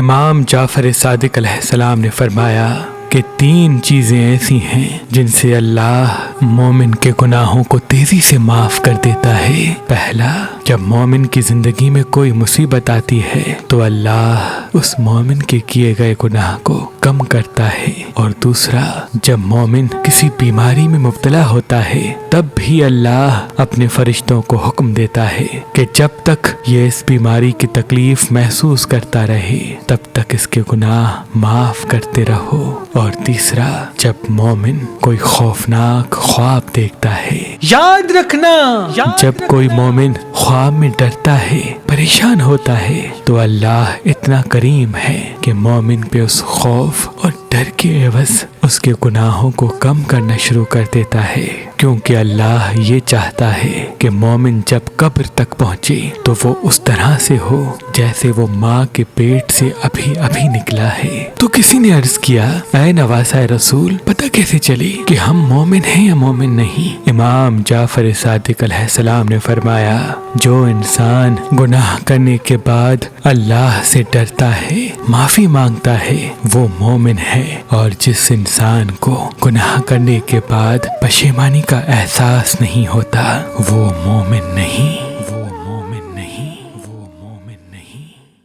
امام جعفر صادق علیہ السلام نے فرمایا کہ 3 چیزیں ایسی ہیں جن سے اللہ مومن کے گناہوں کو تیزی سے معاف کر دیتا ہے۔ پہلا، جب مومن کی زندگی میں کوئی مصیبت آتی ہے تو اللہ اس مومن کے کیے گئے گناہ کو کم کرتا ہے، اور دوسرا، جب مومن کسی بیماری میں مبتلا ہوتا ہے تب بھی اللہ اپنے فرشتوں کو حکم دیتا ہے کہ جب تک یہ اس بیماری کی تکلیف محسوس کرتا رہے تب تک اس کے گناہ معاف کرتے رہو، اور تیسرا، جب مومن کوئی خوفناک خواب دیکھتا ہے، یاد رکھنا جب کوئی مومن خواب میں ڈرتا ہے، پریشان ہوتا ہے، تو اللہ اتنا کریم ہے کہ مومن پہ اس خوف اور ڈر کے عوض اس کے گناہوں کو کم کرنا شروع کر دیتا ہے، کیونکہ اللہ یہ چاہتا ہے کہ مومن جب قبر تک پہنچے تو وہ اس طرح سے ہو جیسے وہ ماں کے پیٹ سے ابھی نکلا ہے۔ تو کسی نے عرض کیا، اے نواسۂ رسول، پتہ کیسے چلے کہ ہم مومن ہیں یا مومن نہیں؟ امام جعفر صادق علیہ السلام نے فرمایا، جو انسان گناہ کرنے کے بعد اللہ سے ڈرتا ہے، معافی مانگتا ہے، وہ مومن ہے، اور جس انسان کو گناہ کرنے کے بعد پشیمانی کا احساس نہیں ہوتا وہ مومن نہیں۔